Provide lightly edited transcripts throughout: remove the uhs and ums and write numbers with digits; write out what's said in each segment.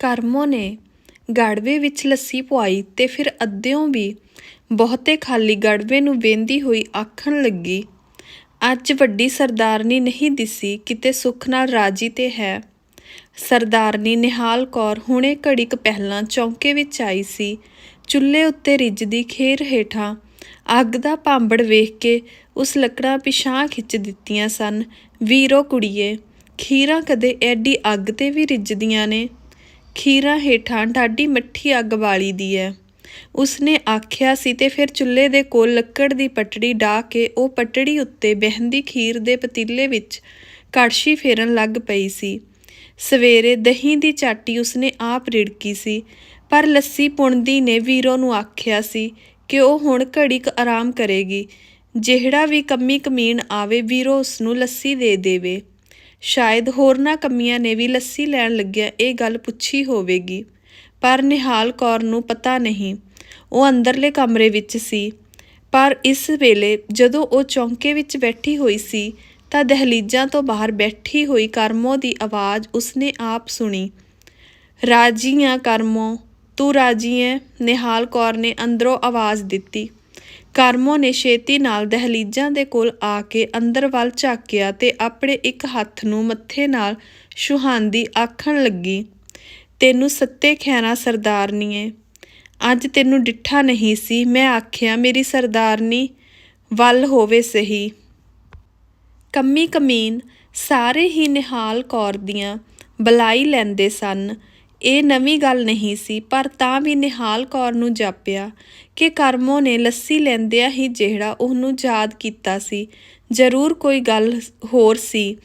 ਕਰਮੋ ਨੇ ਗੜਵੇ ਵਿੱਚ ਲੱਸੀ ਪੁਆਈ ਤੇ ਫਿਰ ਅੱਧਿਓਂ ਵੀ ਬਹੁਤੇ ਖਾਲੀ ਗੜਵੇ ਨੂੰ ਵੇਂਦੀ ਹੋਈ ਆਖਣ ਲੱਗੀ, ਅੱਜ ਵੱਡੀ ਸਰਦਾਰਨੀ ਨਹੀਂ ਦਿਸੀ, ਕਿਤੇ ਸੁੱਖ ਨਾਲ ਰਾਜੀ ਤੇ ਹੈ। ਸਰਦਾਰਨੀ ਨਿਹਾਲ ਕੌਰ ਹੁਣੇ ਘੜੀ ਕੁ ਪਹਿਲਾਂ ਚੌਂਕੇ ਵਿੱਚ ਆਈ ਸੀ। ਚੁੱਲ੍ਹੇ ਉੱਤੇ ਰਿੱਝਦੀ ਖੇਰ ਹੇਠਾਂ ਅੱਗ ਦਾ ਭਾਂਬੜ ਵੇਖ ਕੇ ਉਸ ਲੱਕੜਾਂ ਪਿਛਾਂਹ ਖਿੱਚ ਦਿੱਤੀਆਂ ਸਨ। ਵੀਰੋ ਕੁੜੀਏ, ਖੀਰਾਂ ਕਦੇ ਐਡੀ ਅੱਗ 'ਤੇ ਵੀ ਰਿੱਝਦੀਆਂ ਨੇ? ਖੀਰਾਂ ਹੇਠਾਂ ਡਾਢੀ ਮੱਠੀ ਅੱਗ ਬਾਲੀ ਦੀ ਹੈ, ਉਸਨੇ ਆਖਿਆ ਸੀ ਤੇ ਫਿਰ ਚੁੱਲ੍ਹੇ ਦੇ ਕੋਲ ਲੱਕੜ ਦੀ ਪਟੜੀ ਡਾਹ ਕੇ ਉਹ ਪਟੜੀ ਉੱਤੇ ਬਹਿੰਦੀ ਖੀਰ ਦੇ ਪਤੀਲੇ ਵਿੱਚ ਕੜਛੀ ਫੇਰਨ ਲੱਗ ਪਈ ਸੀ। ਸਵੇਰੇ ਦਹੀਂ ਦੀ ਚਾਟੀ ਉਸਨੇ ਆਪ ਰਿੜਕੀ ਸੀ, ਪਰ ਲੱਸੀ ਪੁਣਦੀ ਨੇ ਵੀਰੋ ਨੂੰ ਆਖਿਆ ਸੀ ਕਿ ਉਹ ਹੁਣ ਘੜੀ ਕੁ ਆਰਾਮ ਕਰੇਗੀ। ਜਿਹੜਾ ਵੀ ਕੰਮੀ ਕਮੀਣ ਆਵੇ ਵੀਰੋ ਉਸਨੂੰ ਲੱਸੀ ਦੇ ਦੇਵੇ। ਸ਼ਾਇਦ ਹੋਰਨਾਂ ਕੰਮੀਆਂ ਨੇ ਵੀ ਲੱਸੀ ਲੈਣ ਲੱਗਿਆ ਇਹ ਗੱਲ ਪੁੱਛੀ ਹੋਵੇਗੀ, ਪਰ ਨਿਹਾਲ ਕੌਰ ਨੂੰ ਪਤਾ ਨਹੀਂ। ਉਹ ਅੰਦਰਲੇ ਕਮਰੇ ਵਿੱਚ ਸੀ, ਪਰ ਇਸ ਵੇਲੇ ਜਦੋਂ ਉਹ ਚੌਂਕੇ ਵਿੱਚ ਬੈਠੀ ਹੋਈ ਸੀ ਤਾਂ ਦਹਿਲੀਜ਼ਾਂ ਤੋਂ ਬਾਹਰ ਬੈਠੀ ਹੋਈ ਕਰਮੋ ਦੀ ਆਵਾਜ਼ ਉਸਨੇ ਆਪ ਸੁਣੀ। ਰਾਜੀ ਆਂ ਕਰਮੋ, ਤੂੰ ਰਾਜੀ ਐਂ? ਨਿਹਾਲ ਕੌਰ ਨੇ ਅੰਦਰੋਂ ਆਵਾਜ਼ ਦਿੱਤੀ। ਕਰਮੋ ਨੇ ਛੇਤੀ ਨਾਲ ਦਹਿਲੀਜ਼ਾਂ ਦੇ ਕੋਲ ਆ ਕੇ ਅੰਦਰ ਵੱਲ ਝਾਕਿਆ ਤੇ ਆਪਣੇ ਇੱਕ ਹੱਥ ਨੂੰ ਮੱਥੇ ਨਾਲ ਛੁਹਾਂਦੀ ਆਖਣ ਲੱਗੀ, ਤੈਨੂੰ ਸੱਤੇ ਖੈਰਾਂ ਸਰਦਾਰਨੀਏ, ਅੱਜ ਤੈਨੂੰ ਡਿੱਠਾ ਨਹੀਂ ਸੀ। ਮੈਂ ਆਖਿਆ ਮੇਰੀ ਸਰਦਾਰਨੀ ਵੱਲ ਹੋਵੇ ਸਹੀ। ਕੰਮੀ ਕਮੀਨ ਸਾਰੇ ਹੀ ਨਿਹਾਲ ਕੌਰ ਦੀਆਂ ਬਲਾਈ ਲੈਂਦੇ ਸਨ। ਇਹ ਨਵੀਂ ਗੱਲ ਨਹੀਂ ਸੀ, ਪਰ ਤਾਂ ਵੀ ਨਿਹਾਲ ਕੌਰ ਨੂੰ ਜਾਪਿਆ ਕਿ ਕਰਮੋ ਨੇ ਲੱਸੀ ਲੈਂਦਿਆਂ ਹੀ ਜਿਹੜਾ ਉਹਨੂੰ ਯਾਦ ਕੀਤਾ ਸੀ, ਜ਼ਰੂਰ ਕੋਈ ਗੱਲ ਹੋਰ ਸੀ।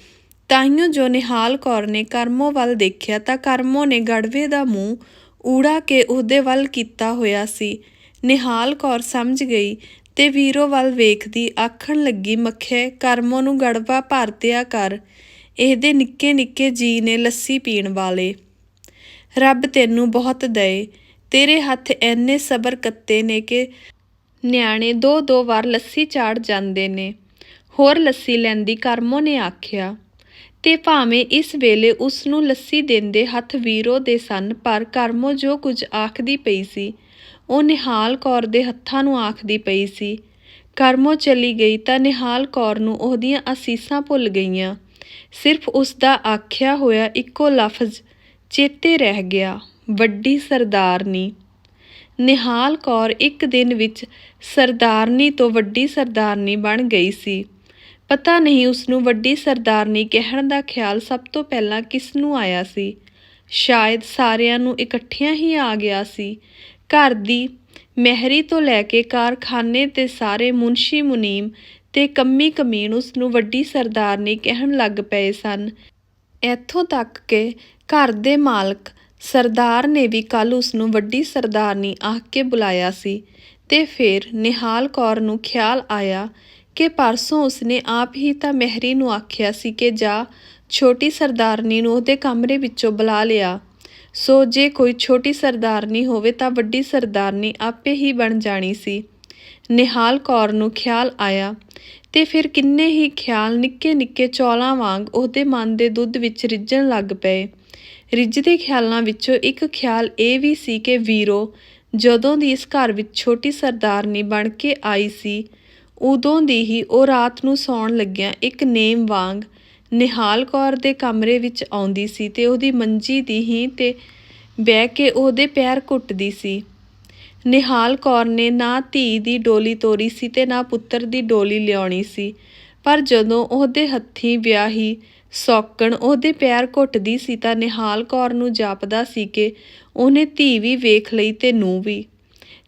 ਤਾਹੀਓਂ ਜੋ ਨਿਹਾਲ ਕੌਰ ਨੇ ਕਰਮੋ ਵੱਲ ਦੇਖਿਆ ਤਾਂ ਕਰਮੋ ਨੇ ਗੜਵੇ ਦਾ ਮੂੰਹ ਊੜਾ ਕੇ ਉਹਦੇ ਵੱਲ ਕੀਤਾ ਹੋਇਆ ਸੀ। ਨਿਹਾਲ ਕੌਰ ਸਮਝ ਗਈ ਤੇ ਵੀਰੋ ਵੱਲ ਵੇਖਦੀ ਆਖਣ ਲੱਗੀ, ਮੱਖੇ ਕਰਮੋ ਨੂੰ ਗੜਵਾ ਭਰ ਦਿਆ ਕਰ, ਇਹਦੇ ਨਿੱਕੇ ਨਿੱਕੇ ਜੀ ਨੇ ਲੱਸੀ ਪੀਣ ਵਾਲੇ। ਰੱਬ ਤੈਨੂੰ ਬਹੁਤ ਦਏ, ਤੇਰੇ ਹੱਥ ਐਨੇ ਸਬਰ ਕੱਤੇ ਨੇ ਕਿ ਨਿਆਣੇ 2-2 ਵਾਰ ਲੱਸੀ ਚਾੜ ਜਾਂਦੇ ਨੇ। ਹੋਰ ਲੱਸੀ ਲੈਂਦੀ ਕਰਮੋ ਨੇ ਆਖਿਆ। ਤੇ ਭਾਵੇਂ ਇਸ ਵੇਲੇ ਉਸ ਨੂੰ ਲੱਸੀ ਦੇਂਦੇ ਹੱਥ ਵੀਰੋ ਦੇ ਸਨ, ਪਰ ਕਰਮੋ ਜੋ ਕੁਝ ਆਖਦੀ ਪਈ ਸੀ ਉਹ ਨਿਹਾਲ ਕੌਰ ਦੇ ਹੱਥਾਂ ਨੂੰ ਆਖਦੀ ਪਈ ਸੀ। ਕਰਮੋ ਚਲੀ ਗਈ ਤਾਂ ਨਿਹਾਲ ਕੌਰ ਨੂੰ ਉਹਦੀਆਂ ਅਸੀਸਾਂ ਭੁੱਲ ਗਈਆਂ। ਸਿਰਫ ਉਸ ਦਾ ਆਖਿਆ ਹੋਇਆ ਇੱਕੋ ਲਫ਼ਜ਼ ਚੇਤੇ ਰਹਿ ਗਿਆ, ਵੱਡੀ ਸਰਦਾਰਨੀ। ਨਿਹਾਲ ਕੌਰ ਇੱਕ ਦਿਨ ਵਿੱਚ ਸਰਦਾਰਨੀ ਤੋਂ ਵੱਡੀ ਸਰਦਾਰਨੀ ਬਣ ਗਈ ਸੀ। ਪਤਾ ਨਹੀਂ ਉਸਨੂੰ ਵੱਡੀ ਸਰਦਾਰਨੀ ਕਹਿਣ ਦਾ ਖਿਆਲ ਸਭ ਤੋਂ ਪਹਿਲਾਂ ਕਿਸ ਨੂੰ ਆਇਆ ਸੀ। ਸ਼ਾਇਦ ਸਾਰਿਆਂ ਨੂੰ ਇਕੱਠਿਆਂ ਹੀ ਆ ਗਿਆ ਸੀ। ਘਰ ਦੀ ਮਹਿਰੀ ਤੋਂ ਲੈ ਕੇ ਕਾਰਖਾਨੇ ਤੇ ਸਾਰੇ ਮੁਨਸ਼ੀ ਮੁਨੀਮ ਤੇ ਕੰਮੀ ਕਮੀਣ ਉਸਨੂੰ ਵੱਡੀ ਸਰਦਾਰਨੀ ਕਹਿਣ ਲੱਗ ਪਏ ਸਨ। ਇੱਥੋਂ ਤੱਕ ਕਿ ਘਰ ਦੇ ਮਾਲਕ ਸਰਦਾਰ ਨੇ ਵੀ ਕੱਲ੍ਹ ਉਸਨੂੰ ਵੱਡੀ ਸਰਦਾਰਨੀ ਆਖ ਕੇ ਬੁਲਾਇਆ ਸੀ। ਤੇ ਫਿਰ ਨਿਹਾਲ ਕੌਰ ਨੂੰ ਖਿਆਲ ਆਇਆ ਕਿ ਪਰਸੋਂ ਉਸਨੇ ਆਪ ਹੀ ਤਾਂ ਮਹਿਰੀ ਨੂੰ ਆਖਿਆ ਸੀ ਕਿ ਜਾ ਛੋਟੀ ਸਰਦਾਰਨੀ ਨੂੰ ਉਹਦੇ ਕਮਰੇ ਵਿੱਚੋਂ ਬੁਲਾ ਲਿਆ। ਸੋ ਜੇ ਕੋਈ ਛੋਟੀ ਸਰਦਾਰਨੀ ਹੋਵੇ ਤਾਂ ਵੱਡੀ ਸਰਦਾਰਨੀ ਆਪੇ ਹੀ ਬਣ ਜਾਣੀ ਸੀ। ਨਿਹਾਲ ਕੌਰ ਨੂੰ ਖਿਆਲ ਆਇਆ ਤੇ ਫਿਰ ਕਿੰਨੇ ਹੀ ਖਿਆਲ ਨਿੱਕੇ ਨਿੱਕੇ ਚੌਲਾਂ ਵਾਂਗ ਉਹਦੇ ਮਨ ਦੇ ਦੁੱਧ ਵਿੱਚ ਰਿੱਝਣ ਲੱਗ ਪਏ। ਰਿੱਝਦੇ ਖਿਆਲਾਂ ਵਿੱਚੋਂ ਇੱਕ ਖਿਆਲ ਇਹ ਵੀ ਸੀ ਕਿ ਵੀਰੋ ਜਦੋਂ ਦੀ ਇਸ ਘਰ ਵਿੱਚ ਛੋਟੀ ਸਰਦਾਰਨੀ ਬਣ ਕੇ ਆਈ ਸੀ, ਉਦੋਂ ਦੀ ਹੀ ਉਹ ਰਾਤ ਨੂੰ ਸੌਣ ਲੱਗਿਆਂ ਇੱਕ ਨੇਮ ਵਾਂਗ ਨਿਹਾਲ ਕੌਰ ਦੇ ਕਮਰੇ ਵਿੱਚ ਆਉਂਦੀ ਸੀ ਤੇ ਉਹਦੀ ਮੰਜੀ ਦੀ ਹੀ 'ਤੇ ਬਹਿ ਕੇ ਉਹਦੇ ਪੈਰ ਘੁੱਟਦੀ ਸੀ। ਨਿਹਾਲ ਕੌਰ ਨੇ ਨਾ ਧੀ ਦੀ ਡੋਲੀ ਤੋਰੀ ਸੀ ਤੇ ਨਾ ਪੁੱਤਰ ਦੀ ਡੋਲੀ ਲਿਆਉਣੀ ਸੀ, ਪਰ ਜਦੋਂ ਉਹਦੇ ਹੱਥੀਂ ਵਿਆਹੀ ਸੌਕਣ ਉਹਦੇ ਪੈਰ ਘੁੱਟਦੀ ਸੀ ਤਾਂ ਨਿਹਾਲ ਕੌਰ ਨੂੰ ਜਾਪਦਾ ਸੀ ਕਿ ਉਹਨੇ ਧੀ ਵੀ ਵੇਖ ਲਈ ਤੇ ਨੂੰਹ ਵੀ।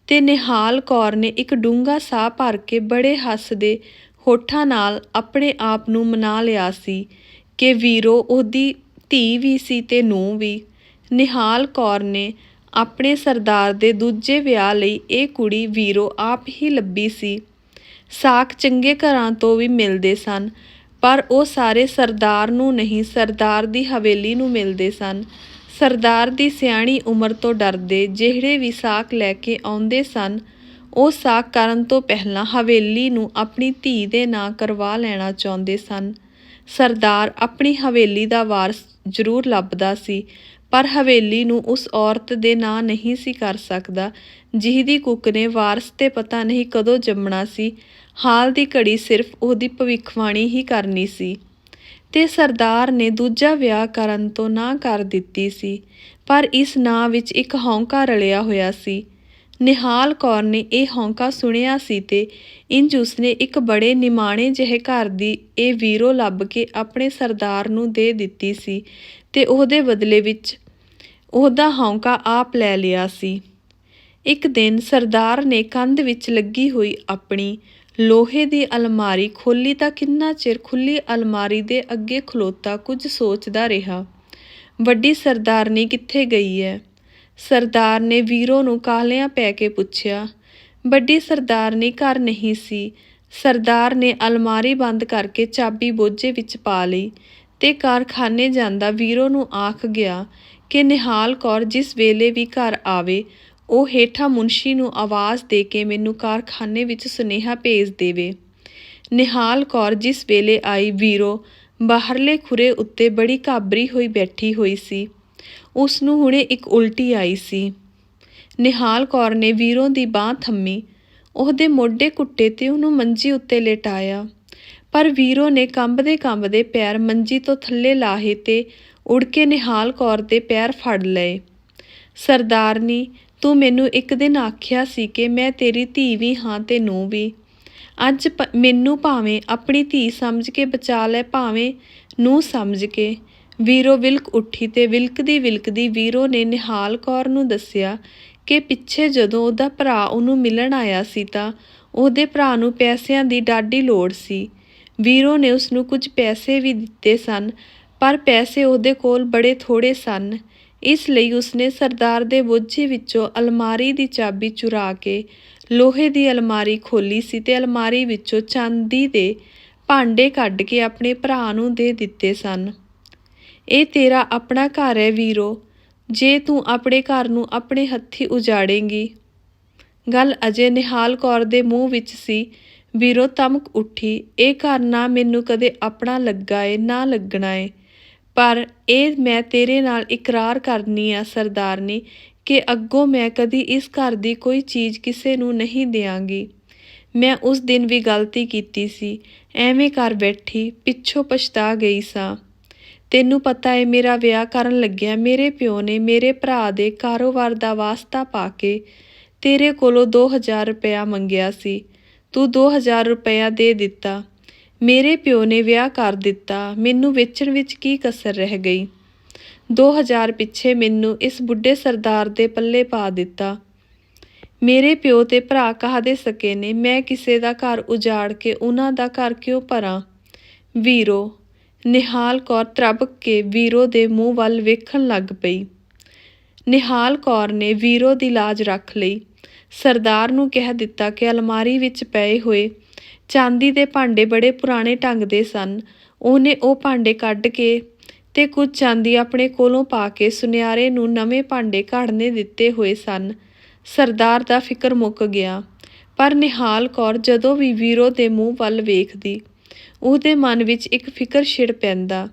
ਤੇ ਨਿਹਾਲ ਕੌਰ ਨੇ ਇੱਕ ਡੂੰਘਾ ਸਾਹ ਭਰ ਕੇ ਬੜੇ ਹੱਸਦੇ ਹੋਠਾਂ ਨਾਲ ਆਪਣੇ ਆਪ ਨੂੰ ਮਨਾ ਲਿਆ ਸੀ ਕਿ ਵੀਰੋ ਉਹਦੀ ਧੀ ਵੀ ਸੀ ਤੇ ਨੂੰਹ ਵੀ। ਨਿਹਾਲ ਕੌਰ ਨੇ ਆਪਣੇ ਸਰਦਾਰ ਦੇ ਦੂਜੇ ਵਿਆਹ ਲਈ ਇਹ ਕੁੜੀ ਵੀਰੋ ਆਪ ਹੀ ਲੱਭੀ ਸੀ। ਸਾਕ ਚੰਗੇ ਘਰਾਂ ਤੋਂ ਵੀ ਮਿਲਦੇ ਸਨ, ਪਰ ਉਹ ਸਾਰੇ ਸਰਦਾਰ ਨੂੰ ਨਹੀਂ, ਸਰਦਾਰ ਦੀ ਹਵੇਲੀ ਨੂੰ ਮਿਲਦੇ ਸਨ। ਸਰਦਾਰ ਦੀ ਸਿਆਣੀ ਉਮਰ ਤੋਂ ਡਰਦੇ ਜਿਹੜੇ ਵੀ ਸਾਕ ਲੈ ਕੇ ਆਉਂਦੇ ਸਨ, ਉਹ ਸਾਕ ਕਰਨ ਤੋਂ ਪਹਿਲਾਂ ਹਵੇਲੀ ਨੂੰ ਆਪਣੀ ਧੀ ਦੇ ਨਾਂ ਕਰਵਾ ਲੈਣਾ ਚਾਹੁੰਦੇ ਸਨ। ਸਰਦਾਰ ਆਪਣੀ ਹਵੇਲੀ ਦਾ ਵਾਰਸ ਜ਼ਰੂਰ ਲੱਭਦਾ ਸੀ, ਪਰ ਹਵੇਲੀ ਨੂੰ ਉਸ ਔਰਤ ਦੇ ਨਾਂ ਨਹੀਂ ਸੀ ਕਰ ਸਕਦਾ ਜਿਹਦੀ ਕੁੱਕ ਨੇ ਵਾਰਸ ਤੇ ਪਤਾ ਨਹੀਂ ਕਦੋਂ ਜੰਮਣਾ ਸੀ। ਹਾਲ ਦੀ ਘੜੀ ਸਿਰਫ ਉਹਦੀ ਭਵਿੱਖਬਾਣੀ ਹੀ ਕਰਨੀ ਸੀ ਤੇ ਸਰਦਾਰ ਨੇ ਦੂਜਾ ਵਿਆਹ ਕਰਨ ਤੋਂ ਨਾਂਹ ਕਰ ਦਿੱਤੀ ਸੀ। ਪਰ ਇਸ ਨਾਂ ਵਿੱਚ ਇੱਕ ਹੌਂਕਾ ਰਲਿਆ ਹੋਇਆ ਸੀ। ਨਿਹਾਲ ਕੌਰ ਨੇ ਇਹ ਹੌਂਕਾ ਸੁਣਿਆ ਸੀ ਤੇ ਇੰਜ ਉਸਨੇ ਇੱਕ ਬੜੇ ਨਿਮਾਣੇ ਜਿਹੇ ਘਰ ਦੀ ਇਹ ਵੀਰੋ ਲੱਭ ਕੇ ਆਪਣੇ ਸਰਦਾਰ ਨੂੰ ਦੇ ਦਿੱਤੀ ਸੀ ਤੇ ਉਹਦੇ ਬਦਲੇ ਵਿੱਚ ਉਹਦਾ ਹੌਂਕਾ ਆਪ ਲੈ ਲਿਆ ਸੀ। ਇੱਕ ਦਿਨ ਸਰਦਾਰ ਨੇ ਕੰਧ ਵਿੱਚ ਲੱਗੀ ਹੋਈ ਆਪਣੀ ਲੋਹੇ ਦੀ ਅਲਮਾਰੀ ਖੋਲ੍ਹੀ ਤਾਂ ਕਿੰਨਾ ਚਿਰ ਖੁੱਲ੍ਹੀ ਅਲਮਾਰੀ ਦੇ ਅੱਗੇ ਖਲੋਤਾ ਕੁਝ ਸੋਚਦਾ ਰਿਹਾ। ਵੱਡੀ ਸਰਦਾਰਨੀ ਕਿੱਥੇ ਗਈ ਹੈ? ਸਰਦਾਰ ਨੇ ਵੀਰੋ ਨੂੰ ਕਾਹਲਿਆਂ ਪੈ ਕੇ ਪੁੱਛਿਆ। ਵੱਡੀ ਸਰਦਾਰਨੀ ਘਰ ਨਹੀਂ ਸੀ। ਸਰਦਾਰ ਨੇ ਅਲਮਾਰੀ ਬੰਦ ਕਰਕੇ ਚਾਬੀ ਬੋਝੇ ਵਿੱਚ ਪਾ ਲਈ ਤੇ ਕਾਰਖਾਨੇ ਜਾਂਦਾ ਵੀਰੋ ਨੂੰ ਆਖ ਗਿਆ ਕਿ ਨਿਹਾਲ ਕੌਰ ਜਿਸ ਵੇਲੇ ਵੀ ਘਰ ਆਵੇ ਉਹ ਹੇਠਾਂ ਮੁਨਸ਼ੀ ਨੂੰ ਆਵਾਜ਼ ਦੇ ਕੇ ਮੈਨੂੰ ਕਾਰਖਾਨੇ ਵਿੱਚ ਸੁਨੇਹਾ ਭੇਜ ਦੇਵੇ। ਨਿਹਾਲ ਕੌਰ ਜਿਸ ਵੇਲੇ ਆਈ ਵੀਰੋ ਬਾਹਰਲੇ ਖੁਰੇ ਉੱਤੇ ਬੜੀ ਘਾਬਰੀ ਹੋਈ ਬੈਠੀ ਹੋਈ ਸੀ। ਉਸ ਨੂੰ ਹੁਣੇ ਇੱਕ ਉਲਟੀ ਆਈ ਸੀ। ਨਿਹਾਲ ਕੌਰ ਨੇ ਵੀਰੋ ਦੀ ਬਾਂਹ ਥੰਮੀ, ਉਹਦੇ ਮੋਢੇ ਕੁੱਟੇ ਤੇ ਉਹਨੂੰ ਮੰਜੀ ਉੱਤੇ ਲਿਟਾਇਆ। ਪਰ ਵੀਰੋ ਨੇ ਕੰਬਦੇ ਪੈਰ ਮੰਜੀ ਤੋਂ ਥੱਲੇ ਲਾਹੇ ਤੇ ਉੜ ਕੇ ਨਿਹਾਲ ਕੌਰ ਦੇ ਪੈਰ ਫੜ ਲਏ। ਸਰਦਾਰਨੀ, ਤੂੰ ਮੈਨੂੰ ਇੱਕ ਦਿਨ ਆਖਿਆ ਸੀ ਕਿ ਮੈਂ ਤੇਰੀ ਧੀ ਵੀ ਹਾਂ ਤੇ ਨੂੰਹ ਵੀ। ਅੱਜ ਮੈਨੂੰ ਭਾਵੇਂ ਆਪਣੀ ਧੀ ਸਮਝ ਕੇ ਬਚਾ ਲੈ, ਭਾਵੇਂ ਨੂੰਹ ਸਮਝ ਕੇ। ਵੀਰੋ ਵਿਲਕ ਉੱਠੀ ਤੇ ਵਿਲਕਦੀ ਵੀਰੋ ਨੇ ਨਿਹਾਲ ਕੌਰ ਨੂੰ ਦੱਸਿਆ ਕਿ ਪਿੱਛੇ ਜਦੋਂ ਉਹਦਾ ਭਰਾ ਉਹਨੂੰ ਮਿਲਣ ਆਇਆ ਸੀ ਤਾਂ ਉਹਦੇ ਭਰਾ ਨੂੰ ਪੈਸਿਆਂ ਦੀ ਡਾਢੀ ਲੋੜ ਸੀ। ਵੀਰੋ ਨੇ ਉਸਨੂੰ ਕੁਝ ਪੈਸੇ ਵੀ ਦਿੱਤੇ ਸਨ, ਪਰ ਪੈਸੇ ਉਹਦੇ ਕੋਲ ਬੜੇ ਥੋੜ੍ਹੇ ਸਨ। ਇਸ ਲਈ ਉਸਨੇ ਸਰਦਾਰ ਦੇ ਬੋਝੇ ਵਿੱਚੋਂ ਅਲਮਾਰੀ ਦੀ ਚਾਬੀ ਚੁਰਾ ਕੇ ਲੋਹੇ ਦੀ ਅਲਮਾਰੀ ਖੋਲ੍ਹੀ ਸੀ ਤੇ ਅਲਮਾਰੀ ਵਿੱਚੋਂ ਚਾਂਦੀ ਦੇ ਭਾਂਡੇ ਕੱਢ ਕੇ ਆਪਣੇ ਭਰਾ ਨੂੰ ਦੇ ਦਿੱਤੇ ਸਨ। ਇਹ ਤੇਰਾ ਆਪਣਾ ਘਰ ਹੈ ਵੀਰੋ, ਜੇ ਤੂੰ ਆਪਣੇ ਘਰ ਨੂੰ ਆਪਣੇ ਹੱਥੀਂ ਉਜਾੜੇਂਗੀ। ਗੱਲ ਅਜੇ ਨਿਹਾਲ ਕੌਰ ਦੇ ਮੂੰਹ ਵਿੱਚ ਸੀ। ਵੀਰੋ ਤਮਕ ਉੱਠੀ। ਇਹ ਘਰ ਨਾ ਮੈਨੂੰ ਕਦੇ ਆਪਣਾ ਲੱਗਾ ਏ ਨਾ ਲੱਗਣਾ ਏ, ਪਰ ਇਹ ਮੈਂ ਤੇਰੇ ਨਾਲ ਇਕਰਾਰ ਕਰਨੀ ਆ ਸਰਦਾਰਨੀ ਕਿ ਅੱਗੋਂ ਮੈਂ ਕਦੀ ਇਸ ਘਰ ਦੀ ਕੋਈ ਚੀਜ਼ ਕਿਸੇ ਨੂੰ ਨਹੀਂ ਦਿਆਂਗੀ। ਮੈਂ ਉਸ ਦਿਨ ਵੀ ਗਲਤੀ ਕੀਤੀ ਸੀ, ਐਵੇਂ ਕਰ ਬੈਠੀ, ਪਿੱਛੋਂ ਪਛਤਾ ਗਈ ਸਾਂ। ਤੈਨੂੰ ਪਤਾ ਏ ਮੇਰਾ ਵਿਆਹ ਕਰਨ ਲੱਗਿਆ ਮੇਰੇ ਪਿਓ ਨੇ ਮੇਰੇ ਭਰਾ ਦੇ ਕਾਰੋਬਾਰ ਦਾ ਵਾਸਤਾ ਪਾ ਕੇ ਤੇਰੇ ਕੋਲੋਂ 2000 ਰੁਪਇਆ ਮੰਗਿਆ ਸੀ। ਤੂੰ 2000 ਰੁਪਇਆ ਦੇ ਦਿੱਤਾ। ਮੇਰੇ ਪਿਓ ਨੇ ਵਿਆਹ ਕਰ ਦਿੱਤਾ। ਮੈਨੂੰ ਵੇਚਣ ਵਿੱਚ ਕੀ ਕਸਰ ਰਹਿ ਗਈ? 2000 ਪਿੱਛੇ ਮੈਨੂੰ ਇਸ ਬੁੱਢੇ ਸਰਦਾਰ ਦੇ ਪੱਲੇ ਪਾ ਦਿੱਤਾ। ਮੇਰੇ ਪਿਓ ਤੇ ਭਰਾ ਕਾਹਦੇ ਸਕੇ ਨੇ? ਮੈਂ ਕਿਸੇ ਦਾ ਘਰ ਉਜਾੜ ਕੇ ਉਹਨਾਂ ਦਾ ਘਰ ਕਿਉਂ ਭਰਾਂ? ਵੀਰੋ, ਨਿਹਾਲ ਕੌਰ ਤ੍ਰਬਕ ਕੇ ਵੀਰੋ ਦੇ ਮੂੰਹ ਵੱਲ ਵੇਖਣ ਲੱਗ ਪਈ। ਨਿਹਾਲ ਕੌਰ ਨੇ ਵੀਰੋ ਦੀ ਲਾਜ ਰੱਖ ਲਈ। ਸਰਦਾਰ ਨੂੰ ਕਹਿ ਦਿੱਤਾ ਕਿ ਅਲਮਾਰੀ ਵਿੱਚ ਪਏ ਹੋਏ ਚਾਂਦੀ ਦੇ ਭਾਂਡੇ ਬੜੇ ਪੁਰਾਣੇ ਢੰਗ ਦੇ ਸਨ। ਉਹਨੇ ਉਹ ਭਾਂਡੇ ਕੱਢ ਕੇ ਤੇ ਕੁਝ ਚਾਂਦੀ ਆਪਣੇ ਕੋਲੋਂ ਪਾ ਕੇ ਸੁਨਿਆਰੇ ਨੂੰ ਨਵੇਂ ਭਾਂਡੇ ਘੜਨੇ ਦਿੱਤੇ ਹੋਏ ਸਨ। ਸਰਦਾਰ ਦਾ ਫਿਕਰ ਮੁੱਕ ਗਿਆ। ਪਰ ਨਿਹਾਲ ਕੌਰ ਜਦੋਂ ਵੀ ਵੀਰੋ ਦੇ ਮੂੰਹ ਵੱਲ ਵੇਖਦੀ ਉਹਦੇ ਮਨ ਵਿੱਚ ਇੱਕ ਫਿਕਰ ਛਿੜ ਪੈਂਦਾ।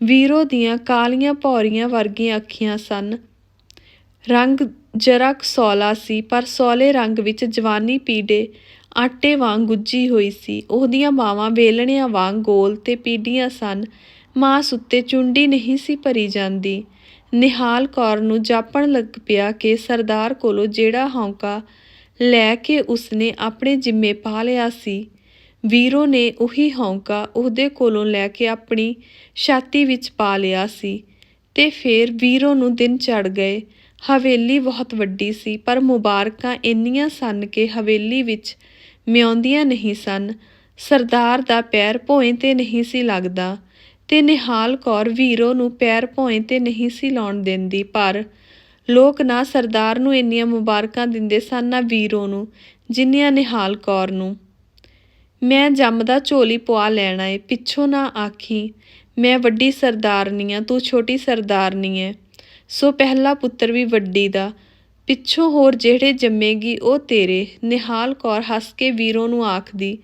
ਵੀਰੋ ਦੀਆਂ ਕਾਲੀਆਂ ਭੌਰੀਆਂ ਵਰਗੀਆਂ ਅੱਖੀਆਂ ਸਨ। ਰੰਗ ਜਰਾ ਸੌਲਾ ਸੀ, ਪਰ ਸੌਲੇ ਰੰਗ ਵਿੱਚ ਜਵਾਨੀ ਪੀੜੇ ਆਟੇ ਵਾਂਗ ਗੁੱਝੀ ਹੋਈ ਸੀ। ਉਹਦੀਆਂ ਬਾਹਾਂ ਵੇਲਣਿਆਂ ਵਾਂਗ ਗੋਲ ਤੇ ਪੀਡੀਆਂ ਸਨ। ਮਾਸ ਉੱਤੇ ਚੁੰਡੀ ਨਹੀਂ ਸੀ ਭਰੀ ਜਾਂਦੀ। ਨਿਹਾਲ ਕੌਰ ਨੂੰ ਜਾਪਣ ਲੱਗ ਪਿਆ ਕਿ ਸਰਦਾਰ ਕੋਲੋਂ ਜਿਹੜਾ ਹੌਂਕਾ ਲੈ ਕੇ ਉਸਨੇ ਆਪਣੇ ਜਿੰਮੇ ਪਾ ਲਿਆ ਸੀ, ਵੀਰੋ ਨੇ ਉਹੀ ਹੌਂਕਾ ਉਹਦੇ ਕੋਲੋਂ ਲੈ ਕੇ ਆਪਣੀ ਛਾਤੀ ਵਿੱਚ ਪਾ ਲਿਆ ਸੀ। ਤੇ ਫੇਰ ਵੀਰੋ ਨੂੰ ਦਿਨ ਚੜ੍ਹ ਗਏ। ਹਵੇਲੀ ਬਹੁਤ ਵੱਡੀ ਸੀ, ਪਰ ਮੁਬਾਰਕਾਂ ਇੰਨੀਆਂ ਸਨ ਕਿ ਹਵੇਲੀ ਵਿੱਚ ਮਿਆਉਂਦੀਆਂ ਨਹੀਂ ਸਨ। ਸਰਦਾਰ ਦਾ ਪੈਰ ਭੋਏ 'ਤੇ ਨਹੀਂ ਸੀ ਲੱਗਦਾ ਤੇ ਨਿਹਾਲ ਕੌਰ ਵੀਰੋ ਨੂੰ ਪੈਰ ਭੋਏ 'ਤੇ ਨਹੀਂ ਸੀ ਲਾਉਣ ਦਿੰਦੀ। ਪਰ ਲੋਕ ਨਾ ਸਰਦਾਰ ਨੂੰ ਇੰਨੀਆਂ ਮੁਬਾਰਕਾਂ ਦਿੰਦੇ ਸਨ, ਨਾ ਵੀਰੋ ਨੂੰ, ਜਿੰਨੀਆਂ ਨਿਹਾਲ ਕੌਰ ਨੂੰ। ਮੈਂ ਜੰਮਦਾ ਝੋਲੀ ਪਵਾ ਲੈਣਾ ਏ, ਪਿੱਛੋਂ ਨਾ ਆਖੀ। ਮੈਂ ਵੱਡੀ ਸਰਦਾਰਨੀ ਆ, ਤੂੰ ਛੋਟੀ ਸਰਦਾਰਨੀ ਏ, ਸੋ ਪਹਿਲਾ ਪੁੱਤਰ ਵੀ ਵੱਡੀ ਦਾ। ਪਿੱਛੋਂ ਹੋਰ ਜਿਹੜੇ ਜੰਮੇਗੀ ਉਹ ਤੇਰੇ। ਨਿਹਾਲ ਕੌਰ ਹੱਸ ਕੇ ਵੀਰੋ ਨੂੰ ਆਖਦੀ।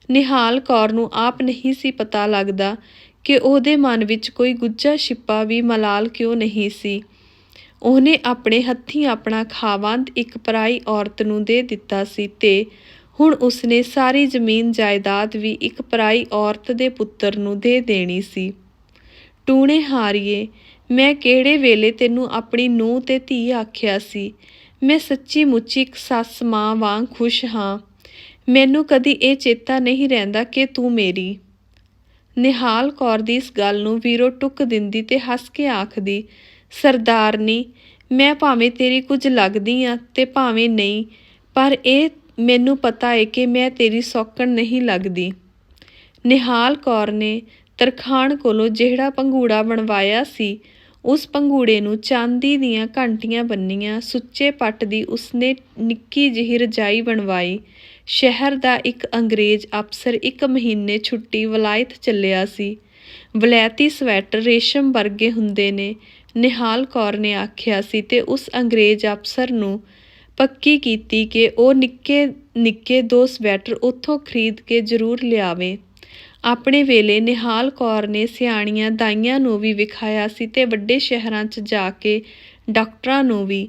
ਨਿਹਾਲ ਕੌਰ ਨੂੰ ਆਪ ਨਹੀਂ ਸੀ ਪਤਾ ਲੱਗਦਾ ਕਿ ਉਹਦੇ ਮਨ ਵਿੱਚ ਕੋਈ ਗੁੱਝਾ ਛਿਪਾ ਵੀ ਮਲਾਲ ਕਿਉਂ ਨਹੀਂ ਸੀ। ਉਹਨੇ ਆਪਣੇ ਹੱਥੀਂ ਆਪਣਾ ਖਾਵੰਦ ਇੱਕ ਪਰਾਈ ਔਰਤ ਨੂੰ ਦੇ ਦਿੱਤਾ ਸੀ ਤੇ ਹੁਣ ਉਸਨੇ ਸਾਰੀ ਜ਼ਮੀਨ ਜਾਇਦਾਦ ਵੀ ਇੱਕ ਪਰਾਈ ਔਰਤ ਦੇ ਪੁੱਤਰ ਨੂੰ ਦੇ ਦੇਣੀ ਸੀ। ਟੂਣੇ ਹਾਰੀਏ, ਮੈਂ ਕਿਹੜੇ ਵੇਲੇ ਤੈਨੂੰ ਆਪਣੀ ਨੂੰਹ ਤੇ ਧੀ ਆਖਿਆ ਸੀ। ਮੈਂ ਸੱਚੀ ਮੁੱਚੀ ਇੱਕ ਸੱਸ ਮਾਂ ਵਾਂਗ ਖੁਸ਼ ਹਾਂ। ਮੈਨੂੰ ਕਦੀ ਇਹ ਚੇਤਾ ਨਹੀਂ ਰਹਿੰਦਾ ਕਿ ਤੂੰ ਮੇਰੀ। ਨਿਹਾਲ ਕੌਰ ਦੀ ਇਸ ਗੱਲ ਨੂੰ ਵੀਰੋ ਟੁੱਕ ਦਿੰਦੀ ਤੇ ਹੱਸ ਕੇ ਆਖਦੀ, ਸਰਦਾਰਨੀ, ਮੈਂ ਭਾਵੇਂ ਤੇਰੀ ਕੁਝ ਲੱਗਦੀ ਆ ਤੇ ਭਾਵੇਂ ਨਹੀਂ, ਪਰ ਇਹ ਮੈਨੂੰ ਪਤਾ ਏ ਕਿ ਮੈਂ ਤੇਰੀ ਸੌਕਣ ਨਹੀਂ ਲੱਗਦੀ। ਨਿਹਾਲ ਕੌਰ ਨੇ ਤਰਖਾਣ ਕੋਲੋਂ ਜਿਹੜਾ ਪੰਘੂੜਾ ਬਣਵਾਇਆ ਸੀ, ਉਸ ਪੰਘੂੜੇ ਨੂੰ ਚਾਂਦੀ ਦੀਆਂ ਘੰਟੀਆਂ ਬੰਨੀਆਂ। ਸੁੱਚੇ ਪੱਟ ਦੀ ਉਸਨੇ ਨਿੱਕੀ ਜਿਹੀ ਰਜਾਈ ਬਣਵਾਈ। ਸ਼ਹਿਰ ਦਾ ਇੱਕ ਅੰਗਰੇਜ਼ ਅਫਸਰ 1 ਮਹੀਨੇ ਛੁੱਟੀ ਵਲਾਇਤ ਚੱਲਿਆ ਸੀ। ਵਲੈਤੀ ਸਵੈਟਰ ਰੇਸ਼ਮ ਵਰਗੇ ਹੁੰਦੇ ਨੇ, ਨਿਹਾਲ ਕੌਰ ਨੇ ਆਖਿਆ ਸੀ ਤੇ ਉਸ ਅੰਗਰੇਜ਼ ਅਫਸਰ ਨੂੰ ਪੱਕੀ ਕੀਤੀ ਕਿ ਉਹ ਨਿੱਕੇ ਨਿੱਕੇ 2 ਸਵੈਟਰ ਉੱਥੋਂ ਖਰੀਦ ਕੇ ਜ਼ਰੂਰ ਲਿਆਵੇ। ਆਪਣੇ ਵੇਲੇ ਨਿਹਾਲ ਕੌਰ ਨੇ ਸਿਆਣੀਆਂ ਦਾਈਆਂ ਨੂੰ ਵੀ ਵਿਖਾਇਆ ਸੀ ਤੇ ਵੱਡੇ ਸ਼ਹਿਰਾਂ 'ਚ ਜਾ ਕੇ ਡਾਕਟਰਾਂ ਨੂੰ ਵੀ,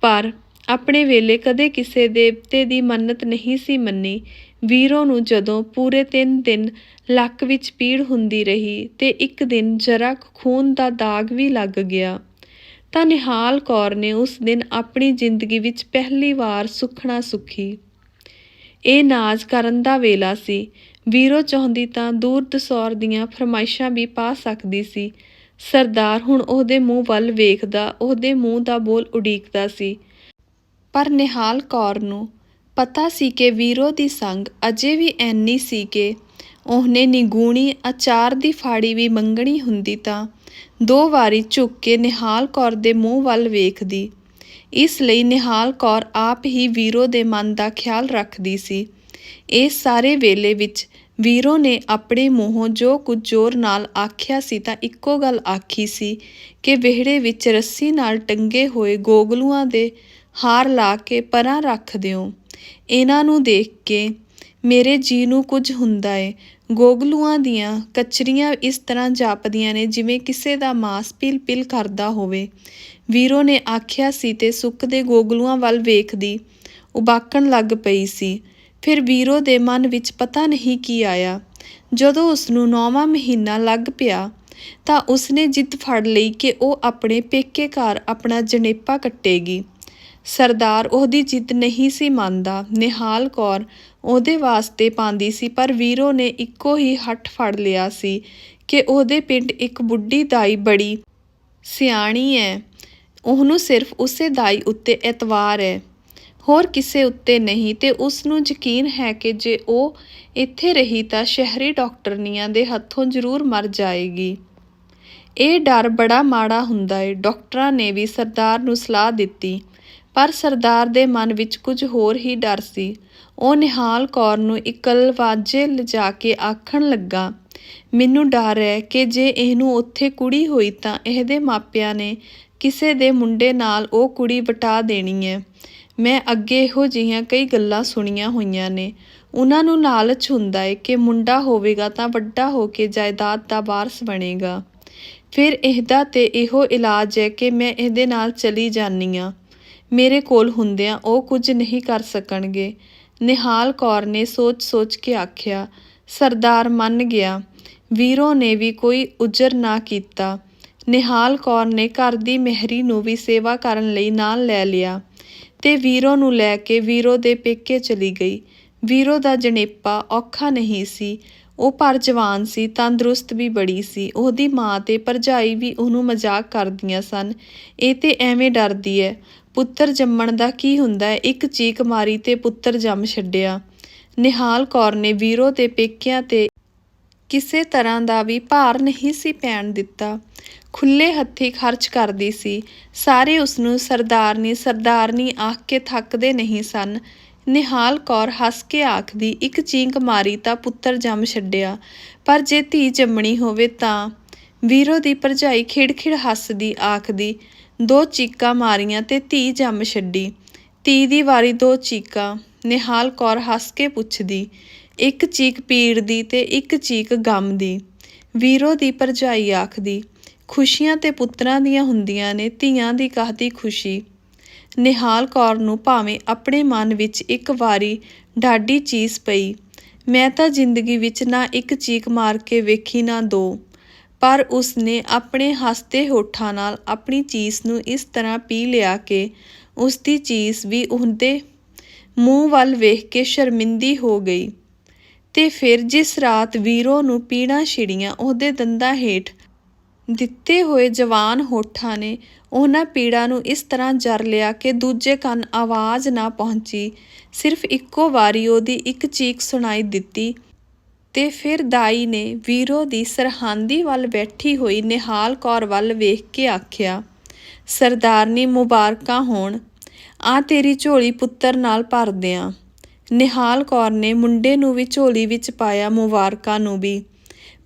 ਪਰ ਆਪਣੇ ਵੇਲੇ ਕਦੇ ਕਿਸੇ ਦੇਵਤੇ ਦੀ ਮੰਨਤ ਨਹੀਂ ਸੀ ਮੰਨੀ। ਵੀਰੋ ਨੂੰ ਜਦੋਂ ਪੂਰੇ 3 ਦਿਨ ਲੱਕ ਵਿੱਚ ਪੀੜ ਹੁੰਦੀ ਰਹੀ ਤੇ ਇੱਕ ਦਿਨ ਜਰਾ ਖੂਨ ਦਾ ਦਾਗ ਵੀ ਲੱਗ ਗਿਆ, ਤਾਂ ਨਿਹਾਲ ਕੌਰ ਨੇ ਉਸ ਦਿਨ ਆਪਣੀ ਜ਼ਿੰਦਗੀ ਵਿੱਚ ਪਹਿਲੀ ਵਾਰ ਸੁੱਖਣਾ ਸੁੱਖੀ। ਇਹ ਨਾਜ਼ ਕਰਨ ਦਾ ਵੇਲਾ ਸੀ। ਵੀਰੋ ਚਾਹੁੰਦੀ ਤਾਂ ਦੂਰ ਦਸੌਰ ਦੀਆਂ ਫਰਮਾਇਸ਼ਾਂ ਵੀ ਪਾ ਸਕਦੀ ਸੀ। ਸਰਦਾਰ ਹੁਣ ਉਹਦੇ ਮੂੰਹ ਵੱਲ ਵੇਖਦਾ, ਉਹਦੇ ਮੂੰਹ ਦਾ ਬੋਲ ਉਡੀਕਦਾ ਸੀ। ਪਰ ਨਿਹਾਲ ਕੌਰ ਨੂੰ ਪਤਾ ਸੀ ਕਿ ਵੀਰੋ ਦੀ ਸੰਗ ਅਜੇ ਵੀ ਐਨੀ ਸੀ ਕਿ ਉਹਨੇ ਨਿਗੂਣੀ ਅਚਾਰ ਦੀ ਫਾੜੀ ਵੀ ਮੰਗਣੀ ਹੁੰਦੀ ਤਾਂ 2 ਵਾਰੀ ਝੁੱਕ ਕੇ ਨਿਹਾਲ ਕੌਰ ਦੇ ਮੂੰਹ ਵੱਲ ਵੇਖਦੀ। ਇਸ ਲਈ ਨਿਹਾਲ ਕੌਰ ਆਪ ਹੀ ਵੀਰੋ ਦੇ ਮਨ ਦਾ ਖਿਆਲ ਰੱਖਦੀ ਸੀ। ਇਸ ਸਾਰੇ ਵੇਲੇ ਵਿੱਚ ਵੀਰੋ ਨੇ ਆਪਣੇ ਮੂੰਹੋਂ ਜੋ ਕੁਝ ਜ਼ੋਰ ਨਾਲ ਆਖਿਆ ਸੀ ਤਾਂ ਇੱਕੋ ਗੱਲ ਆਖੀ ਸੀ ਕਿ ਵਿਹੜੇ ਵਿੱਚ ਰੱਸੀ ਨਾਲ ਟੰਗੇ ਹੋਏ ਗੋਗਲੂਆਂ ਦੇ ਹਾਰ ਲਾ ਕੇ ਪਰਾਂ ਰੱਖ ਦਿਓ। ਇਹਨਾਂ ਨੂੰ ਦੇਖ ਕੇ ਮੇਰੇ ਜੀ ਨੂੰ ਕੁਝ ਹੁੰਦਾ ਏ। ਗੋਗਲੂਆਂ ਦੀਆਂ ਕਚਰੀਆਂ ਇਸ ਤਰ੍ਹਾਂ ਜਾਪਦੀਆਂ ਨੇ ਜਿਵੇਂ ਕਿਸੇ ਦਾ ਮਾਸ ਪਿਲ ਪਿਲ ਕਰਦਾ ਹੋਵੇ। ਵੀਰੋ ਨੇ ਆਖਿਆ ਸੀ ਤੇ ਸੁੱਕਦੇ ਗੋਗਲੂਆਂ ਵੱਲ ਵੇਖਦੀ ਉਬਾਕਣ ਲੱਗ ਪਈ ਸੀ। ਫਿਰ ਵੀਰੋ ਦੇ ਮਨ ਵਿੱਚ ਪਤਾ ਨਹੀਂ ਕੀ ਆਇਆ। ਜਦੋਂ ਉਸਨੂੰ 9ਵਾਂ ਮਹੀਨਾ ਲੱਗ ਪਿਆ ਤਾਂ ਉਸਨੇ ਜਿੱਦ ਫੜ ਲਈ ਕਿ ਉਹ ਆਪਣੇ ਪੇਕੇ ਘਰ ਆਪਣਾ ਜਣੇਪਾ ਕੱਟੇਗੀ। ਸਰਦਾਰ ਉਹਦੀ ਜਿੱਦ ਨਹੀਂ ਸੀ ਮੰਨਦਾ। ਨਿਹਾਲ ਕੌਰ ਉਹਦੇ ਵਾਸਤੇ ਪਾਂਦੀ ਸੀ, ਪਰ ਵੀਰੋ ਨੇ ਇੱਕੋ ਹੀ ਹੱਠ ਫੜ ਲਿਆ ਸੀ ਕਿ ਉਹਦੇ ਪਿੰਡ ਇੱਕ ਬੁੱਢੀ ਦਾਈ ਬੜੀ ਸਿਆਣੀ ਐ, ਉਹਨੂੰ ਸਿਰਫ ਉਸੇ ਦਾਈ ਉੱਤੇ ਐਤਵਾਰ ਹੈ, ਹੋਰ ਕਿਸੇ ਉੱਤੇ ਨਹੀਂ, ਤੇ ਉਸ ਨੂੰ ਯਕੀਨ ਹੈ ਕਿ ਜੇ ਉਹ ਇੱਥੇ ਰਹੀ ਤਾਂ ਸ਼ਹਿਰੀ ਡਾਕਟਰਨੀਆਂ ਦੇ ਹੱਥੋਂ ਜ਼ਰੂਰ ਮਰ ਜਾਏਗੀ। ਇਹ ਡਰ ਬੜਾ ਮਾੜਾ ਹੁੰਦਾ ਏ। ਡਾਕਟਰਾਂ ਨੇ ਵੀ ਸਰਦਾਰ ਨੂੰ ਸਲਾਹ ਦਿੱਤੀ, ਪਰ ਸਰਦਾਰ ਦੇ ਮਨ ਵਿੱਚ ਕੁਝ ਹੋਰ ਹੀ ਡਰ ਸੀ। ਉਹ ਨਿਹਾਲ ਕੌਰ ਨੂੰ ਇਕਲਵਾਜੇ ਲਿਜਾ ਕੇ ਆਖਣ ਲੱਗਾ, ਮੈਨੂੰ ਡਰ ਹੈ ਕਿ ਜੇ ਇਹਨੂੰ ਉੱਥੇ ਕੁੜੀ ਹੋਈ ਤਾਂ ਇਹਦੇ ਮਾਪਿਆਂ ਨੇ ਕਿਸੇ ਦੇ ਮੁੰਡੇ ਨਾਲ ਉਹ ਕੁੜੀ ਵਟਾ ਦੇਣੀ ਹੈ। ਮੈਂ ਅੱਗੇ ਇਹੋ ਜਿਹੀਆਂ ਕਈ ਗੱਲਾਂ ਸੁਣੀਆਂ ਹੋਈਆਂ ਨੇ। ਉਹਨਾਂ ਨੂੰ ਲਾਲਚ ਹੁੰਦਾ ਏ ਕਿ ਮੁੰਡਾ ਹੋਵੇਗਾ ਤਾਂ ਵੱਡਾ ਹੋ ਕੇ ਜਾਇਦਾਦ ਦਾ ਵਾਰਸ ਬਣੇਗਾ। ਫਿਰ ਇਹਦਾ ਤੇ ਇਹੋ ਇਲਾਜ ਹੈ ਕਿ ਮੈਂ ਇਹਦੇ ਨਾਲ ਚਲੀ ਜਾਂਦੀ ਹਾਂ। ਮੇਰੇ ਕੋਲ ਹੁੰਦਿਆਂ ਉਹ ਕੁਝ ਨਹੀਂ ਕਰ ਸਕਣਗੇ। ਨਿਹਾਲ ਕੌਰ ਨੇ ਸੋਚ ਸੋਚ ਕੇ ਆਖਿਆ। ਸਰਦਾਰ ਮੰਨ ਗਿਆ। ਵੀਰੋ ਨੇ ਵੀ ਕੋਈ ਉਜਰ ਨਾ ਕੀਤਾ। ਨਿਹਾਲ ਕੌਰ ਨੇ ਘਰ ਦੀ ਮਹਿਰੀ ਨੂੰ ਵੀ ਸੇਵਾ ਕਰਨ ਲਈ ਨਾਲ ਲੈ ਲਿਆ ਤੇ ਵੀਰੋ ਨੂੰ ਲੈ ਕੇ ਵੀਰੋ ਦੇ ਪੇਕੇ ਚਲੀ ਗਈ। ਵੀਰੋ ਦਾ ਜਣੇਪਾ ਔਖਾ ਨਹੀਂ ਸੀ। ਉਹ ਪਰ ਜਵਾਨ ਸੀ, ਤੰਦਰੁਸਤ ਵੀ ਬੜੀ ਸੀ। ਉਹਦੀ ਮਾਂ ਤੇ ਭਰਜਾਈ ਵੀ ਉਹਨੂੰ ਮਜ਼ਾਕ ਕਰਦੀਆਂ ਸਨ, ਇਹ ਤੇ ਐਵੇਂ ਡਰਦੀ ਹੈ, ਪੁੱਤਰ ਜੰਮਣ ਦਾ ਕੀ ਹੁੰਦਾ ਹੈ, ਇੱਕ ਚੀਕ ਮਾਰੀ ਤੇ ਪੁੱਤਰ ਜੰਮ ਛੱਡਿਆ। ਨਿਹਾਲ ਕੌਰ ਨੇ ਵੀਰੋ ਦੇ ਪੇਕਿਆਂ ਤੇ ਕਿਸੇ ਤਰ੍ਹਾਂ ਦਾ ਵੀ ਭਾਰ ਨਹੀਂ ਸੀ ਪੈਣ ਦਿੱਤਾ। ਖੁੱਲ੍ਹੇ ਹੱਥੀਂ ਖਰਚ ਕਰਦੀ ਸੀ। ਸਾਰੇ ਉਸਨੂੰ ਸਰਦਾਰਨੀ ਸਰਦਾਰਨੀ ਆਖ ਕੇ ਥੱਕਦੇ ਨਹੀਂ ਸਨ। ਨਿਹਾਲ ਕੌਰ ਹੱਸ ਕੇ ਆਖਦੀ, ਇੱਕ ਚੀਕ ਮਾਰੀ ਤਾਂ ਪੁੱਤਰ ਜੰਮ ਛੱਡਿਆ, ਪਰ ਜੇ ਧੀ ਜੰਮਣੀ ਹੋਵੇ ਤਾਂ। ਵੀਰੋ ਦੀ ਭਰਜਾਈ ਖਿੜਖਿੜ ਹੱਸਦੀ ਆਖਦੀ, 2 ਚੀਕਾਂ ਮਾਰੀਆਂ ਤੇ ਧੀ ਜੰਮ ਛੱਡੀ। ਧੀ ਦੀ ਵਾਰੀ 2 ਚੀਕਾਂ। ਨਿਹਾਲ ਕੌਰ ਹੱਸ ਕੇ ਪੁੱਛਦੀ, ਇੱਕ ਚੀਕ ਪੀੜ ਦੀ ਤੇ ਇੱਕ ਚੀਕ ਗਮ ਦੀ। ਵੀਰੋ ਦੀ ਭਰਜਾਈ ਆਖਦੀ, ਖੁਸ਼ੀਆਂ ਤੇ ਪੁੱਤਰਾਂ ਦੀਆਂ ਹੁੰਦੀਆਂ ਨੇ, ਧੀਆਂ ਦੀ ਕਾਹਦੀ ਖੁਸ਼ੀ। ਨਿਹਾਲ ਕੌਰ ਨੂੰ ਭਾਵੇਂ ਆਪਣੇ ਮਨ ਵਿੱਚ ਇੱਕ ਵਾਰੀ ਡਾਢੀ ਚੀਸ ਪਈ, ਮੈਂ ਤਾਂ ਜ਼ਿੰਦਗੀ ਵਿੱਚ ਨਾ ਇੱਕ ਚੀਕ ਮਾਰ ਕੇ ਵੇਖੀ ਨਾ ਦੋ, ਪਰ ਉਸਨੇ ਆਪਣੇ ਹੱਸਦੇ ਹੋਠਾਂ ਨਾਲ ਆਪਣੀ ਚੀਸ ਨੂੰ ਇਸ ਤਰ੍ਹਾਂ ਪੀ ਲਿਆ ਕਿ ਉਸਦੀ ਚੀਸ ਵੀ ਉਹਦੇ ਮੂੰਹ ਵੱਲ ਵੇਖ ਕੇ ਸ਼ਰਮਿੰਦੀ ਹੋ ਗਈ। ਤੇ ਫਿਰ ਜਿਸ ਰਾਤ ਵੀਰੋ ਨੂੰ ਪੀੜਾਂ ਛਿੜੀਆਂ, ਉਹਦੇ ਦੰਦਾਂ ਹੇਠ ਦਿੱਤੇ ਹੋਏ ਜਵਾਨ ਹੋਠਾਂ ਨੇ ਉਹਨਾਂ ਪੀੜਾਂ ਨੂੰ ਇਸ ਤਰ੍ਹਾਂ ਜਰ ਲਿਆ ਕਿ ਦੂਜੇ ਕੰਨ ਆਵਾਜ਼ ਨਾ ਪਹੁੰਚੀ। ਸਿਰਫ ਇੱਕੋ ਵਾਰੀ ਉਹਦੀ ਇੱਕ ਚੀਕ ਸੁਣਾਈ ਦਿੱਤੀ ਤੇ ਫਿਰ ਦਾਈ ਨੇ ਵੀਰੋ ਦੀ ਸਰਹਾਂਦੀ ਵੱਲ ਬੈਠੀ ਹੋਈ ਨਿਹਾਲ ਕੌਰ ਵੱਲ ਵੇਖ ਕੇ ਆਖਿਆ, ਸਰਦਾਰਨੀ ਮੁਬਾਰਕਾਂ ਹੋਣ, ਆ ਤੇਰੀ ਝੋਲੀ ਪੁੱਤਰ ਨਾਲ ਭਰ ਦਿਆਂ। ਨਿਹਾਲ ਕੌਰ ਨੇ ਮੁੰਡੇ ਨੂੰ ਵੀ ਝੋਲੀ ਵਿੱਚ ਪਾਇਆ, ਮੁਬਾਰਕਾਂ ਨੂੰ ਵੀ।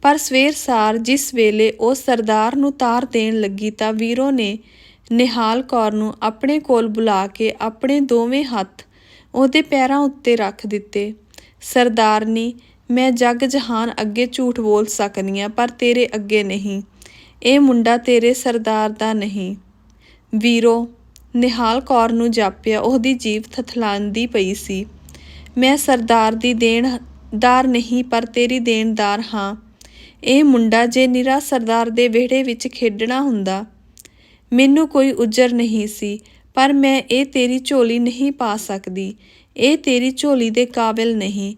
ਪਰ ਸਵੇਰ ਸਾਰ ਜਿਸ ਵੇਲੇ ਉਹ ਸਰਦਾਰ ਨੂੰ ਤਾਰ ਦੇਣ ਲੱਗੀ ਤਾਂ ਵੀਰੋ ਨੇ ਨਿਹਾਲ ਕੌਰ ਨੂੰ ਆਪਣੇ ਕੋਲ ਬੁਲਾ ਕੇ ਆਪਣੇ ਦੋਵੇਂ ਹੱਥ ਉਹਦੇ ਪੈਰਾਂ ਉੱਤੇ ਰੱਖ ਦਿੱਤੇ। ਸਰਦਾਰਨੀ, ਮੈਂ ਜੱਗ ਜਹਾਨ ਅੱਗੇ ਝੂਠ ਬੋਲ ਸਕਦੀ ਹਾਂ, ਪਰ ਤੇਰੇ ਅੱਗੇ ਨਹੀਂ। ਇਹ ਮੁੰਡਾ ਤੇਰੇ ਸਰਦਾਰ ਦਾ ਨਹੀਂ। ਵੀਰੋ ਨਿਹਾਲ ਕੌਰ ਨੂੰ ਜਾਪਿਆ ਉਹਦੀ ਜੀਭ ਥਥਲਾਂਦੀ ਪਈ ਸੀ। ਮੈਂ ਸਰਦਾਰ ਦੀ ਦੇਣਦਾਰ ਨਹੀਂ, ਪਰ ਤੇਰੀ ਦੇਣਦਾਰ ਹਾਂ। ਇਹ ਮੁੰਡਾ ਜੇ ਨਿਰਾ ਸਰਦਾਰ ਦੇ ਵਿਹੜੇ ਵਿੱਚ ਖੇਡਣਾ ਹੁੰਦਾ, ਮੈਨੂੰ ਕੋਈ ਉਜਰ ਨਹੀਂ ਸੀ, ਪਰ ਮੈਂ ਇਹ ਤੇਰੀ ਝੋਲੀ ਨਹੀਂ ਪਾ ਸਕਦੀ। ਇਹ ਤੇਰੀ ਝੋਲੀ ਦੇ ਕਾਬਿਲ ਨਹੀਂ।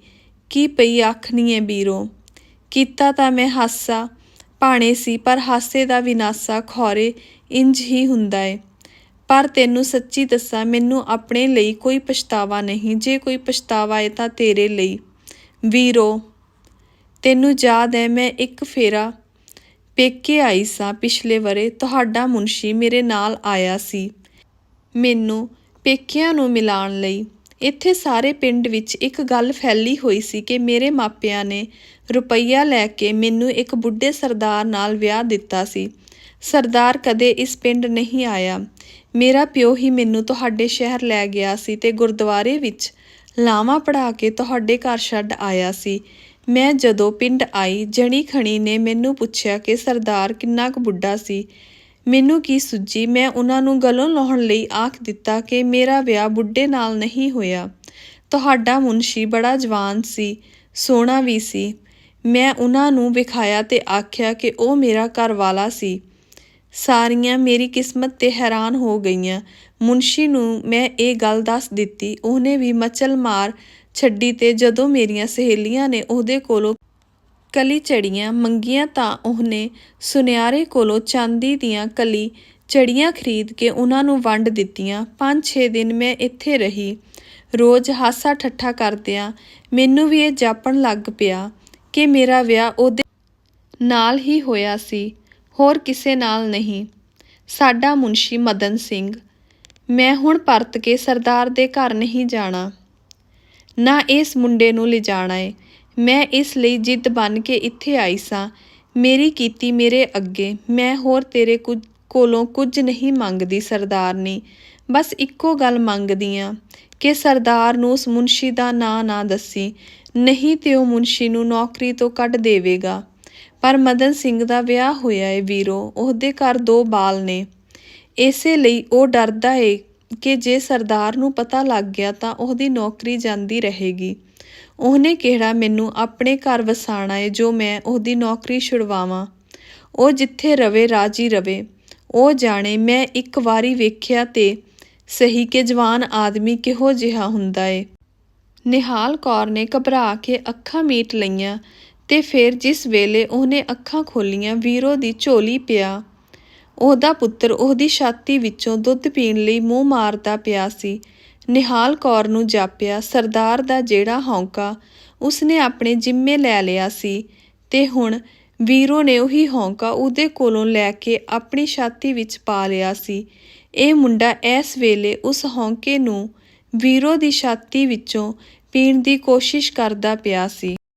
ਕੀ ਪਈ ਆਖਣੀ ਏ ਵੀਰੋ? ਕੀਤਾ ਤਾਂ ਮੈਂ ਹਾਸਾ ਭਾਣੇ ਸੀ, ਪਰ ਹਾਸੇ ਦਾ ਵਿਨਾਸਾ ਖੌਰੇ ਇੰਜ ਹੀ ਹੁੰਦਾ ਏ। ਪਰ ਤੈਨੂੰ ਸੱਚੀ ਦੱਸਾਂ, ਮੈਨੂੰ ਆਪਣੇ ਲਈ ਕੋਈ ਪਛਤਾਵਾ ਨਹੀਂ। ਜੇ ਕੋਈ ਪਛਤਾਵਾ ਏ ਤਾਂ ਤੇਰੇ ਲਈ। ਵੀਰੋ, ਤੈਨੂੰ ਯਾਦ ਹੈ ਮੈਂ ਇੱਕ ਫੇਰਾ ਪੇਕੇ ਆਈ ਸਾਂ ਪਿਛਲੇ ਵਰੇ। ਤੁਹਾਡਾ ਮੁਨਸ਼ੀ ਮੇਰੇ ਨਾਲ ਆਇਆ ਸੀ ਮੈਨੂੰ ਪੇਕਿਆਂ ਨੂੰ ਮਿਲਾਉਣ ਲਈ। ਇੱਥੇ ਸਾਰੇ ਪਿੰਡ ਵਿੱਚ ਇੱਕ ਗੱਲ ਫੈਲੀ ਹੋਈ ਸੀ ਕਿ ਮੇਰੇ ਮਾਪਿਆਂ ਨੇ ਰੁਪਈਆ ਲੈ ਕੇ ਮੈਨੂੰ ਇੱਕ ਬੁੱਢੇ ਸਰਦਾਰ ਨਾਲ ਵਿਆਹ ਦਿੱਤਾ ਸੀ। ਸਰਦਾਰ ਕਦੇ ਇਸ ਪਿੰਡ ਨਹੀਂ ਆਇਆ। ਮੇਰਾ ਪਿਓ ਹੀ ਮੈਨੂੰ ਤੁਹਾਡੇ ਸ਼ਹਿਰ ਲੈ ਗਿਆ ਸੀ ਤੇ ਗੁਰਦੁਆਰੇ ਵਿੱਚ ਲਾਵਾਂ ਪੜ੍ਹਾ ਕੇ ਤੁਹਾਡੇ ਘਰ ਛੱਡ ਆਇਆ ਸੀ। ਮੈਂ ਜਦੋਂ ਪਿੰਡ ਆਈ, ਜਣੀ ਖਣੀ ਨੇ ਮੈਨੂੰ ਪੁੱਛਿਆ ਕਿ ਸਰਦਾਰ ਕਿੰਨਾ ਕੁ ਬੁੱਢਾ ਸੀ। ਮੈਨੂੰ ਕੀ ਸੁੱਝੀ, ਮੈਂ ਉਹਨਾਂ ਨੂੰ ਗਲੋਂ ਲਾਉਣ ਲਈ ਆਖ ਦਿੱਤਾ ਕਿ ਮੇਰਾ ਵਿਆਹ ਬੁੱਢੇ ਨਾਲ ਨਹੀਂ ਹੋਇਆ। ਤੁਹਾਡਾ ਮੁਨਸ਼ੀ ਬੜਾ ਜਵਾਨ ਸੀ, ਸੋਹਣਾ ਵੀ ਸੀ। ਮੈਂ ਉਹਨਾਂ ਨੂੰ ਵਿਖਾਇਆ ਤੇ ਆਖਿਆ ਕਿ ਉਹ ਮੇਰਾ ਘਰ ਵਾਲਾ ਸੀ। ਸਾਰੀਆਂ ਮੇਰੀ ਕਿਸਮਤ ਤੇ ਹੈਰਾਨ ਹੋ ਗਈਆਂ। ਮੁਨਸ਼ੀ ਨੂੰ ਮੈਂ ਇਹ ਗੱਲ ਦੱਸ ਦਿੱਤੀ। ਉਹਨੇ ਵੀ ਮਚਲ ਮਾਰ ਛੱਡੀ ਤੇ ਜਦੋਂ ਮੇਰੀਆਂ ਸਹੇਲੀਆਂ ਨੇ ਉਹਦੇ ਕੋਲੋਂ ਕਲੀ ਚੜੀਆਂ ਮੰਗੀਆਂ ਤਾਂ ਉਹਨੇ ਸੁਨਿਆਰੇ ਕੋਲੋਂ ਚਾਂਦੀ ਦੀਆਂ ਕਲੀ ਚੜੀਆਂ ਖਰੀਦ ਕੇ ਉਹਨਾਂ ਨੂੰ ਵੰਡ ਦਿੱਤੀਆਂ। 5-6 ਦਿਨ ਮੈਂ ਇੱਥੇ ਰਹੀ, ਰੋਜ਼ ਹਾਸਾ ਠੱਠਾ ਕਰਦਿਆਂ। ਮੈਨੂੰ ਵੀ ਇਹ ਜਾਪਣ ਲੱਗ ਪਿਆ ਕਿ ਮੇਰਾ ਵਿਆਹ ਉਹਦੇ ਨਾਲ ਹੀ ਹੋਇਆ ਸੀ, ਹੋਰ ਕਿਸੇ ਨਾਲ ਨਹੀਂ। ਸਾਡਾ ਮੁਨਸ਼ੀ ਮਦਨ ਸਿੰਘ। ਮੈਂ ਹੁਣ ਪਰਤ ਕੇ ਸਰਦਾਰ ਦੇ ਘਰ ਨਹੀਂ ਜਾਣਾ, ਨਾ ਇਸ ਮੁੰਡੇ ਨੂੰ ਲਿਜਾਣਾ ਏ। ਮੈਂ ਇਸ ਲਈ ਜਿੱਦ ਬਣ ਕੇ ਇੱਥੇ ਆਈ ਸਾਂ। ਮੇਰੀ ਕੀਤੀ ਮੇਰੇ ਅੱਗੇ। ਮੈਂ ਹੋਰ ਤੇਰੇ ਕੋਲੋਂ ਕੁਝ ਨਹੀਂ ਮੰਗਦੀ ਸਰਦਾਰਨੀ, ਬਸ ਇੱਕੋ ਗੱਲ ਮੰਗਦੀ ਆਂ ਕਿ ਸਰਦਾਰ ਨੂੰ ਉਸ ਮੁਨਸ਼ੀ ਦਾ ਨਾਂ ਨਾ ਦੱਸੀ, ਨਹੀਂ ਤੇ ਉਹ ਮੁਨਸ਼ੀ ਨੂੰ ਨੌਕਰੀ ਤੋਂ ਕੱਢ ਦੇਵੇਗਾ। ਪਰ ਮਦਨ ਸਿੰਘ ਦਾ ਵਿਆਹ ਹੋਇਆ ਏ ਵੀਰੋ, ਉਹਦੇ ਘਰ 2 ਬਾਲ ਨੇ। ਇਸੇ ਲਈ ਉਹ ਡਰਦਾ ਏ ਕਿ ਜੇ ਸਰਦਾਰ ਨੂੰ ਪਤਾ ਲੱਗ ਗਿਆ ਤਾਂ ਉਹਦੀ ਨੌਕਰੀ ਜਾਂਦੀ ਰਹੇਗੀ। ਉਹਨੇ ਕਿਹੜਾ ਮੈਨੂੰ ਆਪਣੇ ਘਰ ਵਸਾਣਾ ਏ ਜੋ ਮੈਂ ਉਹਦੀ ਨੌਕਰੀ ਛੁਡਵਾਵਾਂ। ਉਹ ਜਿੱਥੇ ਰਵੇ ਰਾਜੀ ਰਵੇ। ਉਹ ਜਾਣੇ। ਮੈਂ ਇੱਕ ਵਾਰੀ ਵੇਖਿਆ ਤੇ ਸਹੀ ਕਿ ਜਵਾਨ ਆਦਮੀ ਕਿਹੋ ਜਿਹਾ ਹੁੰਦਾ ਏ। ਨਿਹਾਲ ਕੌਰ ਨੇ ਘਬਰਾ ਕੇ ਅੱਖਾਂ ਮੀਟ ਲਈਆਂ ਤੇ ਫਿਰ ਜਿਸ ਵੇਲੇ ਉਹਨੇ ਅੱਖਾਂ ਖੋਲ੍ਹੀਆਂ, ਵੀਰੋ ਦੀ ਝੋਲੀ ਪਿਆ। ਉਹਦਾ ਪੁੱਤਰ ਉਹਦੀ ਛਾਤੀ ਵਿੱਚੋਂ ਦੁੱਧ ਪੀਣ ਲਈ ਮੂੰਹ ਮਾਰਦਾ ਪਿਆ ਸੀ। ਨਿਹਾਲ ਕੌਰ ਨੂੰ ਜਾਪਿਆ ਸਰਦਾਰ ਦਾ ਜਿਹੜਾ ਹੌਂਕਾ ਉਸਨੇ ਆਪਣੇ ਜਿੰਮੇ ਲੈ ਲਿਆ ਸੀ ਤੇ ਹੁਣ ਵੀਰੋ ਨੇ ਉਹੀ ਹੌਂਕਾ ਉਹਦੇ ਕੋਲੋਂ ਲੈ ਕੇ ਆਪਣੀ ਛਾਤੀ ਵਿੱਚ ਪਾ ਲਿਆ ਸੀ। ਇਹ ਮੁੰਡਾ ਇਸ ਵੇਲੇ ਉਸ ਹੌਂਕੇ ਨੂੰ ਵੀਰੋ ਦੀ ਛਾਤੀ ਵਿੱਚੋਂ ਪੀਣ ਦੀ ਕੋਸ਼ਿਸ਼ ਕਰਦਾ ਪਿਆ ਸੀ।